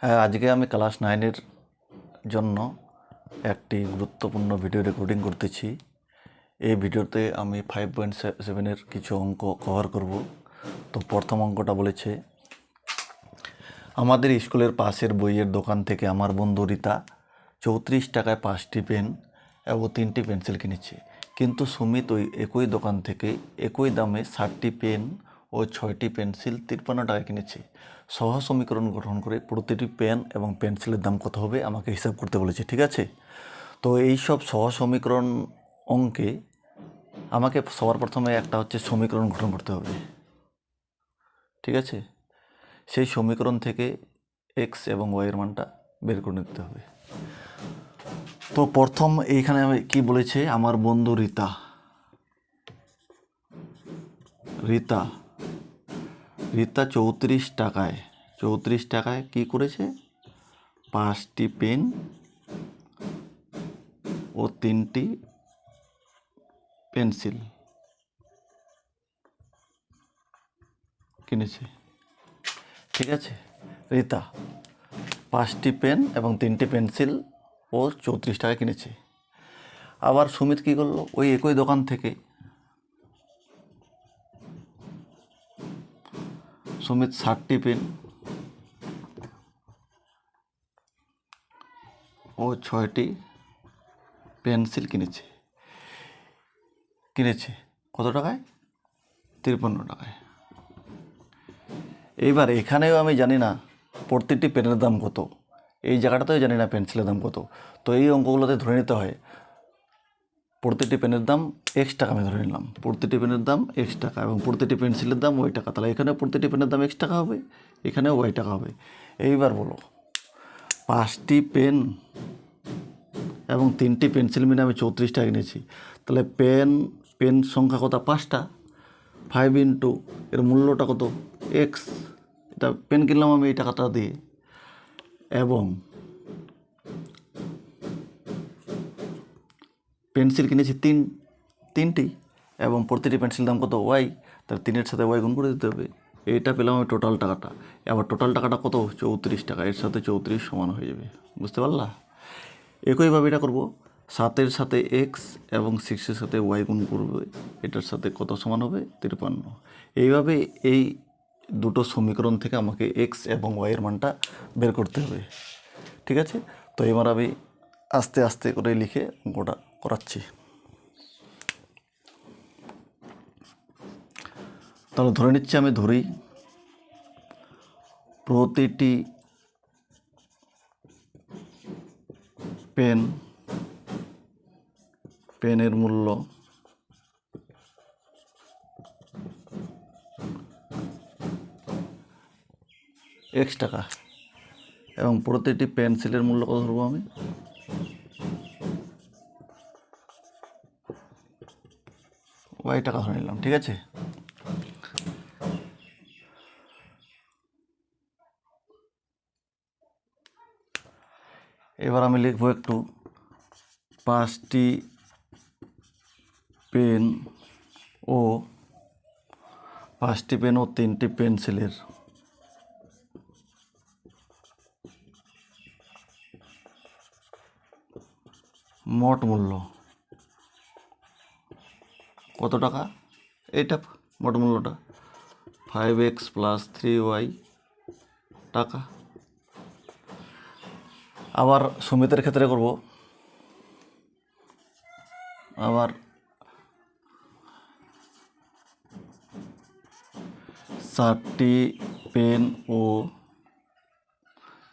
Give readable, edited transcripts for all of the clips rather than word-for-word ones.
হ্যাঁ, আজকে আমি ক্লাস 9-এর জন্য একটি গুরুত্বপূর্ণ ভিডিও রেকর্ডিং করতেছি। এই ভিডিওতে আমি 5.7-এর কিছু অঙ্ক কভার করব। তো প্রথম অঙ্কটা বলেছে, আমাদের স্কুলের পাশের বইয়ের দোকান থেকে আমার বন্ধু রীতা 34 টাকায় 5টি পেন এবং 3টি পেন্সিল কিনেছে, কিন্তু সুমিত ওই একই দোকান থেকে একই দামে 60টি পেন ও 6টি পেন্সিল 53 টাকায় কিনেছে। সহ সমীকরণ গঠন করে প্রতিটি পেন এবং পেন্সিলের দাম কত হবে আমাকে হিসাব করতে বলেছে। ঠিক আছে, তো এই সব সহ সমীকরণ অঙ্কে আমাকে সবার প্রথমে একটা হচ্ছে সমীকরণ গঠন করতে হবে। ঠিক আছে, সেই সমীকরণ থেকে এক্স এবং ওয়াইয়ের মানটা বের করে নিতে হবে। তো প্রথম এইখানে কি বলেছে, আমার বন্ধু রীতা রীতা রীতা 34 টাকায় কি করেছে, 5টি পেন ও 3টি পেন্সিল কিনেছে। ঠিক আছে, রীতা 5টি পেন এবং 3টি পেন্সিল ও 34 টাকা কিনেছে। আবার সুমিত কী করলো, ওই একই দোকান থেকে সুমিত 60টি পেন ও 6টি পেন্সিল কিনেছে কত টাকায়? 53 টাকায়। এইবার এখানেও আমি জানি না প্রত্যেকটি পেনের দাম কত, এই জায়গাটাতেও জানি না পেন্সিলের দাম কত। তো এই অঙ্কগুলোতে ধরে নিতে হয় প্রতিটি পেনের দাম এক্স টাকা। আমি ধরে নিলাম প্রতিটি পেনের দাম এক্স টাকা এবং প্রতিটি পেন্সিলের দাম ওয়াই টাকা। তাহলে এখানে প্রতিটি পেনের দাম এক্স টাকা হবে, এখানেও ওয়াই টাকা হবে। এইবার বলো, 5টি পেন এবং 3টি পেন্সিল মিলে আমি 34 টাকা কিনেছি। তাহলে পেন সংখ্যা কত? 5টা। 5 ইন্টু এর মূল্যটা কত? এক্স। এটা পেন কিনলাম আমি এই টাকাটা দিয়ে, এবং পেন্সিল কিনেছি তিনটি এবং প্রতিটি পেন্সিল দাম কত? ওয়াই। তাহলে 3-এর সাথে ওয়াই গুণ করে দিতে হবে। এইটা পেলাম আমি টোটাল টাকাটা। এবার টোটাল টাকাটা কত? 34 টাকা। এর সাথে 34 সমান হয়ে যাবে। বুঝতে পারলা? একইভাবে এটা করবো, 7-এর সাথে এক্স এবং 6-এর সাথে ওয়াই গুণ করবে। এটার সাথে কত সমান হবে? 53। এইভাবে এই দুটো সমীকরণ থেকে আমাকে এক্স এবং ওয়াইয়ের মানটা বের করতে হবে। ঠিক আছে, তো এবার আমি আস্তে আস্তে করে লিখে অঙ্কটা করাচ্ছি। তাহলে ধরে নিচ্ছি, আমি ধরি প্রতিটি পেনের মূল্য এক্স টাকা এবং প্রতিটি পেন্সিলের মূল্য কত ধরবো আমি? ওয়াই টাকা ধরে নিলাম। ঠিক আছে, এবার আমি লিখবো একটু 5টি পেন ও 3টি পেন্সিলের মোট মূল্য কত টাকা? এইটা মোট মূল্যটা 5x + 3y টাকা। আবার সুমিতের ক্ষেত্রে করব, আবার 60টি পেন ও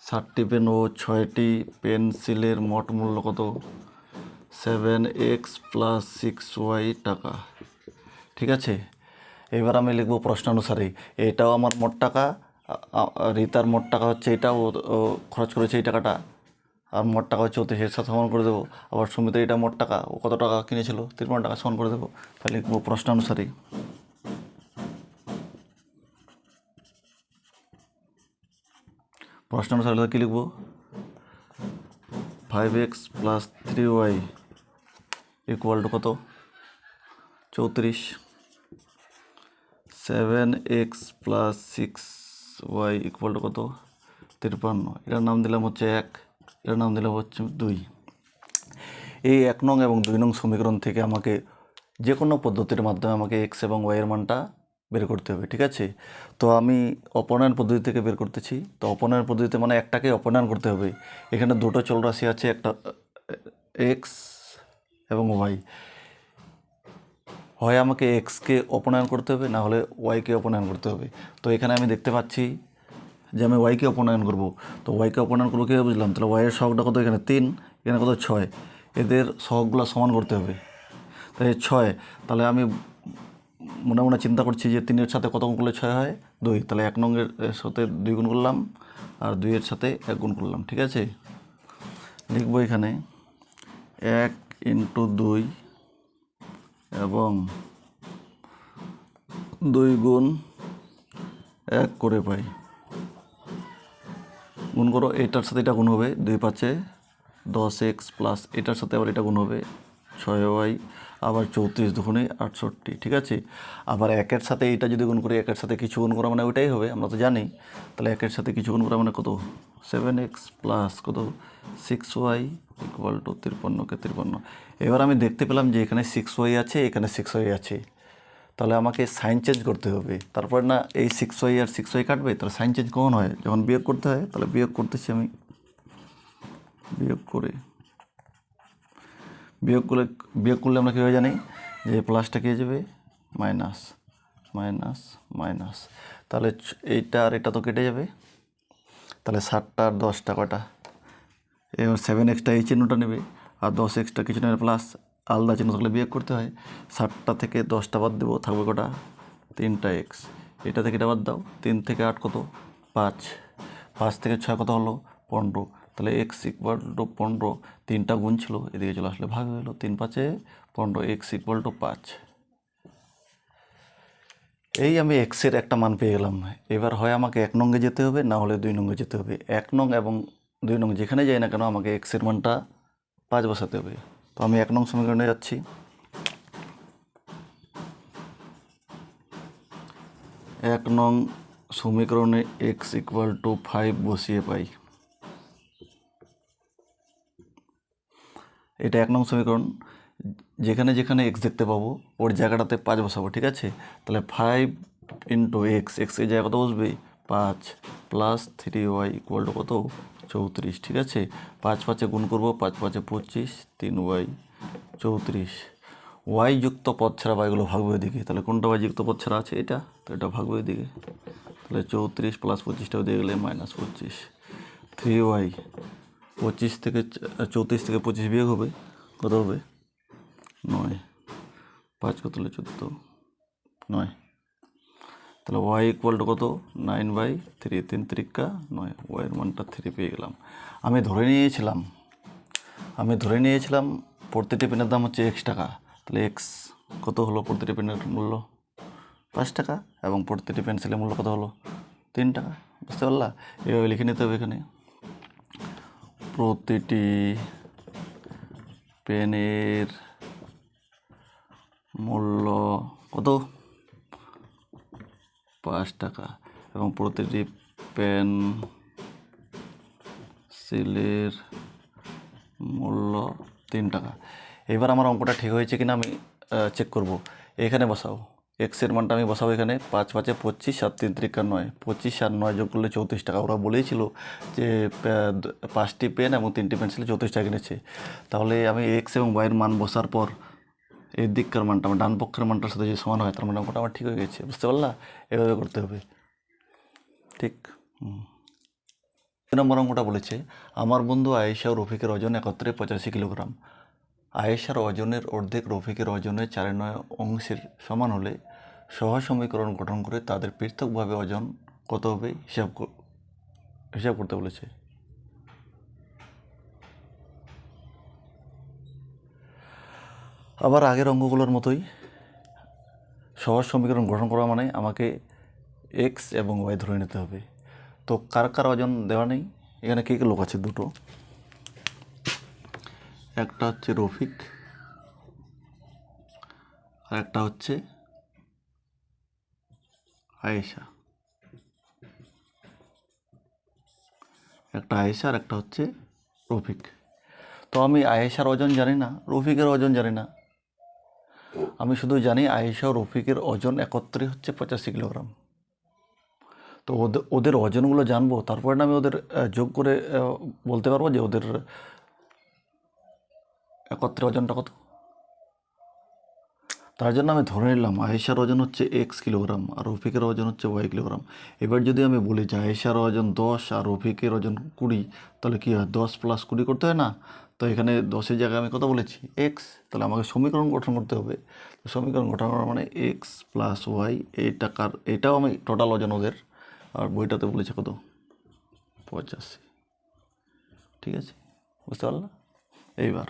6টি পেন্সিলের মোট মূল্য কত? 7x + 6y টাকা। ঠিক আছে, এবার আমি লিখব প্রশ্নানুসারে। এটাও আমার মোট টাকা, রীতার মোট টাকা হচ্ছে এটাও, ও খরচ করেছে এই টাকাটা, আর মোট টাকা হচ্ছে 34, এর সাথে সমান করে দেবো। আবার সুমিতের এটা মোট টাকা, ও কত টাকা কিনেছিল? 53 টাকা, সমান করে দেবো। তাহলে লিখবো প্রশ্নানুসারে। প্রশ্নানুসারে কী লিখবো? 5x + 3y = কত? 34। 7x + 6y = কত? 53, এটার নাম দিলাম হচ্ছে 1, এটার নাম দিলাম হচ্ছে 2। এই 1 নং এবং 2 নং সমীকরণ থেকে আমাকে যে কোনো পদ্ধতির মাধ্যমে আমাকে এক্স এবং ওয়াইয়ের মানটা বের করতে হবে, ঠিক আছে। তো আমি অপনয়ন পদ্ধতি থেকে বের করতেছি। তো অপনয়ন পদ্ধতিতে মানে একটাকে অপনয়ন করতে হবে। এখানে দুটো চলরাশি আছে, একটা এক্স এবং ওয়াই। হয় আমাকে এক্সকে অপনয়ন করতে হবে, না হলে ওয়াইকে অপনয়ন করতে হবে। তো এখানে আমি দেখতে পাচ্ছি যে আমি ওয়াইকে অপনয়ন করব। তো ওয়াইকে অপনয়ন করবো কীভাবে বুঝলাম? তাহলে ওয়াইয়ের সহগটা কত? এখানে 3, এখানে কত? 6। এদের সহগগুলো সমান করতে হবে। তাই 6, তাহলে আমি মনে মনে চিন্তা করছি যে 3-এর সাথে কত গুণ করলে 6 হয়? 2। তাহলে 1 নংয়ের সাথে 2 গুণ করলাম, আর 2-এর সাথে 1 গুণ করলাম, ঠিক আছে। লিখবো এখানে 1 × 2 এবং 2 গুণ 1 করে পাই। গুণ করো, এটার সাথে এটা গুণ হবে, 2×5 10x প্লাস এটার সাথে আবার এটা গুণ হবে 6y, আবার 34 দুগুণে 68, ঠিক আছে। আবার 1-এর সাথে এটা যদি গুণ করি, 1-এর সাথে কিছু গুণ করা মানে ওইটাই হবে, আমরা তো জানি। তাহলে 1-এর সাথে কিছু গুণ করা মানে কত? 7x প্লাস কত? 6y = 53 কে 53। এবার আমি দেখতে পেলাম যে এখানে 6y আছে, এখানে 6y আছে। তাহলে আমাকে সাইন চেঞ্জ করতে হবে। তারপরে না এই 6y আর 6y কাটবে, তাহলে সাইন চেঞ্জ কখন হয়? যখন বিয়োগ করতে হয়। তাহলে বিয়োগ করতেছি আমি, বিয়োগ করলে আমরা কীভাবে জানি যে প্লাসটা কী হয়ে যাবে? Minus minus minus. তাহলে এইটা আর এটা তো কেটে যাবে। তাহলে 7টা আর 10টা কটা? এবার 7xটা এই চিহ্নটা নেবে, আর 10xটা কিছু নেবে প্লাস, আলাদা চিহ্ন থাকলে বিয়োগ করতে হয়। 7টা থেকে 10টা বাদ দেবো, থাকবে কটা? 3টা x। এটা থেকে এটা বাদ দাও, 3 থেকে 8 কত? 5। 5 থেকে 6 কত হলো? 15। তাহলে x = 15। 3টা গুণ ছিল, এদিকে চলে আসলে ভাগ হয়ে গেলো, 3×5 = 15, x = 5। এই আমি এক্সের একটা মান পেয়ে গেলাম। এবার হয় আমাকে 1 নঙ্গে যেতে হবে, না হলে 2 নঙ্গে যেতে হবে। 1 নং এবং 2 নং যেখানে যাই না কেন আমাকে এক্সের মানটা 5 বসাতে হবে। তো আমি 1 নং সমীকরণে যাচ্ছি। 1 নং সমীকরণে x = 5 বসিয়ে পাই। এটা 1 নং সমীকরণ। যেখানে যেখানে x দেখতে পাবো ওর জায়গাটাতে 5 বসাবো, ঠিক আছে। তাহলে 5 × x, এর জায়গায় কত বসবে? 5 প্লাস 3y = কত? 34, ঠিক আছে। 5×5 গুণ করবো, 5×5 = 25, 3y 34। y যুক্ত পদ ছাড়া বাইগুলো ভাগবে ওইদিকে। তাহলে কোনটা y যুক্ত পদ ছাড়া আছে? এটা। তো এটা ভাগবে ওইদিকে। তাহলে 34 প্লাস 25টাও দিয়ে গেলে -25। 3y 25 থেকে 34 থেকে 25 বিয়োগ হবে, কত হবে? 9। 5 কত হলে 14? 9। তাহলে y = কত? 9/3। 3 × 9, ওয়াইয়ের মানটা 3 পেয়ে গেলাম। আমি ধরে নিয়েছিলাম প্রতিটি পেনের দাম হচ্ছে x টাকা। তাহলে x কত হলো? প্রতিটি পেনের মূল্য 5 টাকা, এবং প্রতিটি পেন্সিলের মূল্য কত হলো? 3 টাকা। বুঝতে পারলা? এভাবে লিখে নিতে হবে এখানে, প্রতিটি পেনের মূল্য কত? 5 টাকা, এবং প্রতিটি পেন্সিলের মূল্য 3 টাকা। এবার আমার অঙ্কটা ঠিক হয়েছে কিনা আমি চেক করব। এখানে বসাও, এক্সের মানটা আমি বসাবো এখানে। 5×5 = 25, আর 3 × 9, 25 আর 9 যোগ করলে 34 টাকা। ওরা বলেইছিল যে 5টি পেন এবং 3টি পেন্সিলে 34 টাকা কিনেছে। তাহলে আমি এক্স এবং ওয়াইয়ের মান বসার পর এই দিককার মানটা আমার ডান পক্ষের মানটার সাথে যদি সমান হয়, তার মানে অঙ্কটা আমার ঠিক হয়ে গেছে। বুঝতে পারলা? এভাবে করতে হবে, ঠিক। 2 নম্বর অঙ্কটা বলেছে, আমার বন্ধু আয়েশা ও রফিকের ওজন একত্রে 85 কিলোগ্রাম। আয়েশার ওজনের অর্ধেক রফিকের ওজনের 4/9 অংশের সমান হলে সহ সমীকরণ গঠন করে তাদের পৃথকভাবে ওজন কত হবে হিসাব করতে বলেছে। আবার আগের অঙ্কগুলোর মতোই সহজ সমীকরণ গঠন করা মানে আমাকে এক্স এবং ওয়াই ধরে নিতে হবে। তো কার কার ওজন দেওয়া নেই। এখানে কে কে লোক আছে? দুটো। একটা হচ্ছে রফিক, আর একটা হচ্ছে আয়েশা। একটা আয়েশা আর একটা হচ্ছে রফিক। তো আমি আয়েশার ওজন জানি না, রফিকের ওজন জানি না, আমি শুধু জানি আয়েশা ও রফিকের ওজন একত্রে হচ্ছে 85 কিলোগ্রাম। তো ওদের ওদের ওজনগুলো জানবো, তারপরে না আমি ওদের যোগ করে বলতে পারবো যে ওদের একত্রে ওজনটা কত। তার জন্য আমি ধরে নিলাম আয়েশার ওজন হচ্ছে এক্স কিলোগ্রাম আর রফিকের ওজন হচ্ছে ওয়াই কিলোগ্রাম। এবার যদি আমি বলি যে আয়েশার ওজন 10 আর রফিকের ওজন 20, তাহলে কী হয়, 10 + 20 করতে হয় না? তো এখানে 10-এর জায়গায় আমি কত বলেছি, এক্স। তাহলে আমাকে সমীকরণ গঠন করতে হবে। তো সমীকরণ গঠন করা মানে এক্স প্লাস ওয়াই, এটাও আমি টোটাল ওজন ওদের, আর বইটাতে বলেছে কত, 85। ঠিক আছে, বুঝতে পারলাম। এইবার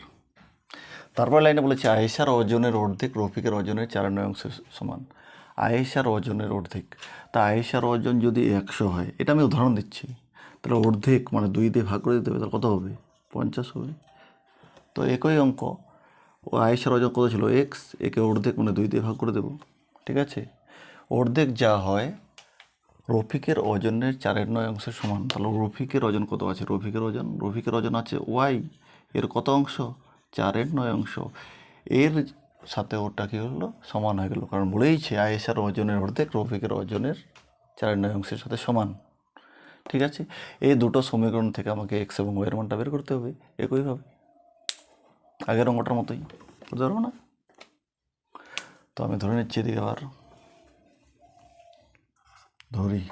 তারপর লাইনে বলেছে আয়েশার ওজনের অর্ধেক রফিকের ওজনের 4/9 সমান। আয়েশার ওজনের অর্ধেক, তা আয়েশার ওজন যদি 100 হয়, এটা আমি উদাহরণ দিচ্ছি, তাহলে অর্ধেক মানে 2 দিয়ে ভাগ করে দিতে হবে, তাহলে কত হবে, 50 হবে। তো একই অঙ্ক, ও আয়েশার ওজন কত ছিল, এক্স, একে অর্ধেক মানে 2 দিয়ে ভাগ করে দেবো। ঠিক আছে, অর্ধেক যা হয় রফিকের ওজনের 4/9 সমান। তাহলে রফিকের ওজন কত আছে, রফিকের ওজন আছে ওয়াই, এর কত অংশ, 4/9। এর সাথে ওটা কী হলো, সমান হয়ে গেল, কারণ বলেইছে আয়েশার ওজনের অর্ধেক রফিকের ওজনের 4/9 সাথে সমান। ঠিক আছে, এই দুটো সমীকরণ থেকে আমাকে এক্স এবং ওয়ের মানটা বের করতে হবে একইভাবে, আগের অঙ্কটার মতোই, বুঝতে পারবো না? তো আমি ধরে নিচ্ছি, এদিকে আবার ধরি,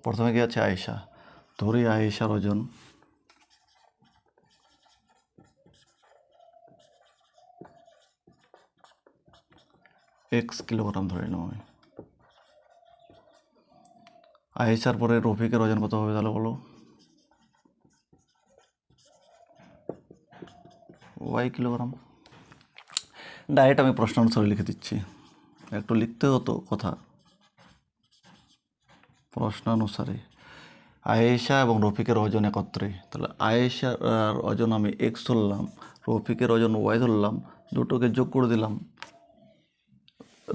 প্রথমে কি আছে আয়েশা, ধরি আয়েশার ওজন এক্স কিলোগ্রাম ধরে নিলাম আমি। আয়েশার পরে রফিকের ওজন কত হবে তাহলে বলো, ওয়াই কিলোগ্রাম। ডাইরেক্ট আমি প্রশ্ন অনুসারে লিখে দিচ্ছি, একটু লিখতে হতো কথা প্রশ্নানুসারে। আয়েশা এবং রফিকের ওজন একত্রে, তাহলে আয়েশার ওজন আমি এক্স ধরলাম, রফিকের ওজন ওয়াই ধরলাম, দুটোকে যোগ করে দিলাম,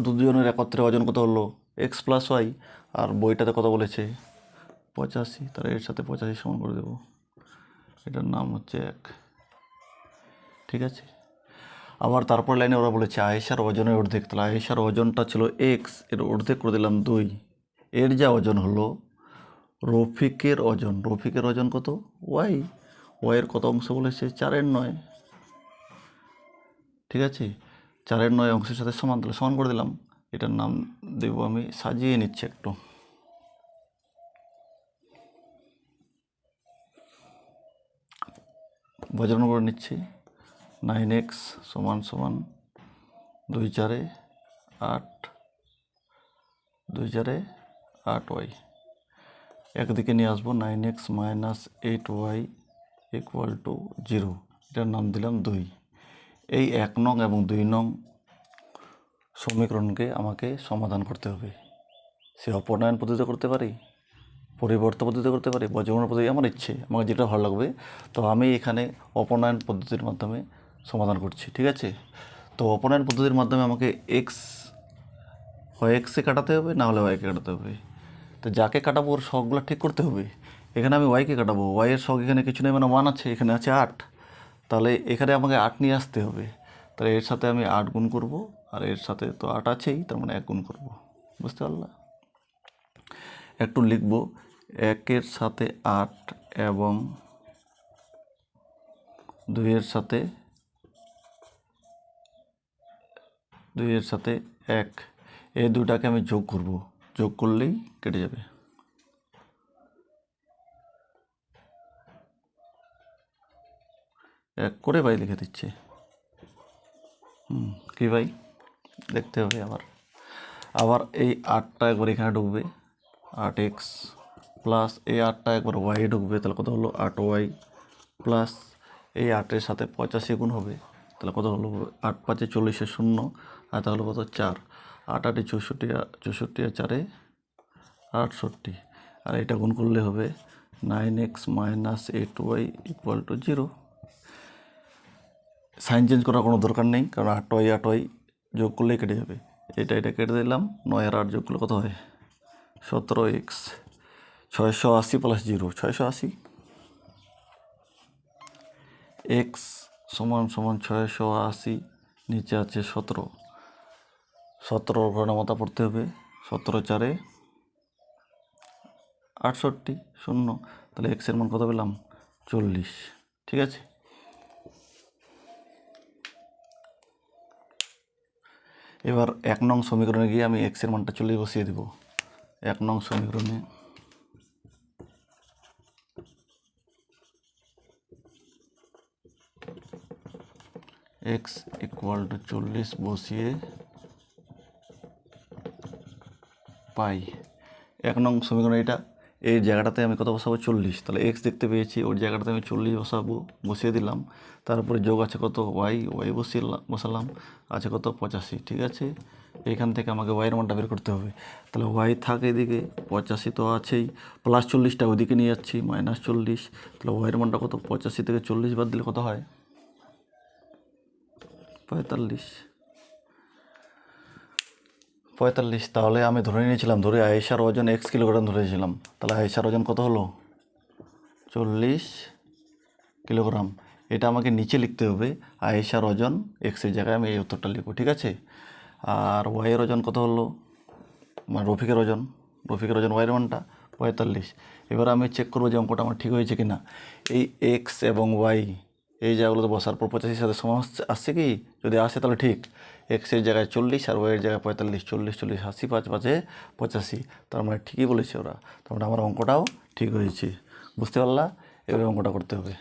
দুজনের একত্রে ওজন কত হলো, এক্স প্লাস ওয়াই। আর বইটাতে কত বলেছে, 85, তাহলে এর সাথে 85 সমান করে দেবো, এটার নাম হচ্ছে 1। ঠিক আছে, আবার তারপর লাইনে ওরা বলেছে আয়েশার ওজনের অর্ধেক, তাহলে আয়েশার ওজনটা ছিল এক্স, এর অর্ধেক করে দিলাম 2, এর যা ওজন হলো রফিকের ওজন কত, ওয়াই, ওয়াইয়ের কত অংশ বলেছে, 4/9। ঠিক আছে, 4/9 অংশের সাথে সমান, তাহলে সমান করে দিলাম, এটার নাম দেবো, আমি সাজিয়ে নিচ্ছি একটু, বজ্রন করে নিচ্ছি, 9x সমান সমান 2 × 4 = 8, 2 × 4 = 8y, একদিকে নিয়ে আসবো, 9x - 8y = 0, এটার নাম দিলাম 2। এই 1 নং এবং 2 নং সমীকরণকে আমাকে সমাধান করতে হবে। সে অপনয়ন পদ্ধতিতে করতে পারি, পরিবর্তন পদ্ধতিতে করতে পারি, বজ্রমূল পদ্ধতি, আমার ইচ্ছে, আমাকে যেটা ভালো লাগবে। তো আমি এখানে অপনয়ন পদ্ধতির মাধ্যমে সমাধান করছি। ঠিক আছে, তো অপনয়ন পদ্ধতির মাধ্যমে আমাকে এক্স হয় এক্সে কাটাতে হবে, না হলে ওয়াইকে কাটাতে হবে। তো যাকে কাটাবো ওর শখগুলো ঠিক করতে হবে। এখানে আমি ওয়াইকে কাটাবো, ওয়াইয়ের শখ এখানে কিছু নেই, মানে 1 আছে, এখানে আছে 8, তাহলে এখানে আমাকে 8 নিয়ে আসতে হবে। তাহলে এর সাথে আমি 8 গুণ করব, আর এর সাথে তো 8 আছেই, তার মানে 1 গুণ করব। বুঝতে পারলাম? একটু লিখব, 1-এর সাথে 8 এবং 2-এর সাথে 1, এই দুটাকে আমি যোগ করব, যোগ করলেই কেটে যাবে। এক করে ভাই লিখে দিচ্ছে, কি ভাই দেখতে হবে। আবার এই 8টা একবার এখানে ঢুকবে, 8x প্লাস এই 8টা একবার ওয়াই ঢুকবে, তাহলে কত হলো, 8y প্লাস এই 8-এর সাথে 85 গুণ হবে, তাহলে কত হলো, 8 × 5 = 40, 0, আর তাহলে কত, 4, 8 × 8 = 64, 64 আর 4 = 68, আর এটা গুণ করলে হবে 9x - 8y = 0। সাইন চেঞ্জ করার কোনো দরকার নেই, কারণ 8y যোগ করলেই কেটে যাবে। এটা কেটে দিলাম, 9 আর 8 যোগ করলে কত হয়, 17x, 680 প্লাস 0 680, এক্স সমান সমান 680, নিচে আছে 17, 17 ঘরে মাথা পড়তে হবে, 17 4 68 শূন্য, তাহলে এক্সের মান কত পেলাম 40। ঠিক আছে, এবার 1 নং সমীকরণে গিয়ে আমি এক্সের মানটা 40 বসিয়ে দেব। 1 নং সমীকরণে এক্স ইকুয়াল টু 40 বসিয়ে পাই 1 নং সমীকরণ এটা, এই জায়গাটাতে আমি কত বসাবো 40, তাহলে এক্স দেখতে পেয়েছি, ওই জায়গাটাতে আমি 40 বসাবো, বসিয়ে দিলাম। তারপরে যোগ আছে কত ওয়াই, ওয়াই বসালাম, আছে কত 85। ঠিক আছে, এইখান থেকে আমাকে ওয়াইয়ের মানটা বের করতে হবে। তাহলে ওয়াই থাকে এদিকে, 85 তো আছেই, প্লাস 40টা ওইদিকে নিয়ে যাচ্ছি, -40। তাহলে ওয়াইয়ের মানটা কত, 85 থেকে 40 বাদ দিলে কত হয় 45। তাহলে আমি ধরে নিয়েছিলাম, ধরে আয়েশার ওজন x কিলোগ্রাম ধরেছিলাম, তাহলে আয়েশার ওজন কত হলো 40 কিলোগ্রাম। এটা আমাকে নিচে লিখতে হবে, আয়েশার ওজন এক্সের জায়গায় আমি এই উত্তরটা লিখবো। ঠিক আছে, আর ওয়াইয়ের ওজন কত হলো, মানে রফিকের ওজন ওয়াইয়ের মানটা 45। এবার আমি চেক করবো যে অঙ্কটা আমার ঠিক হয়েছে কি না। এই এক্স এবং ওয়াই এই জায়গাগুলোতে বসার পর 85 সাথে সমান আসছে কি, যদি আসে তাহলে ঠিক, এক্সের জায়গায় 40 আর ওয়াইয়ের জায়গায় 45, 40 40 80, 5 5 85, তার মানে ঠিকই বলেছে ওরা, তার মানে আমার অঙ্কটাও ঠিক হয়েছে। বুঝতে পারলা, এবার অঙ্কটা করতে হবে।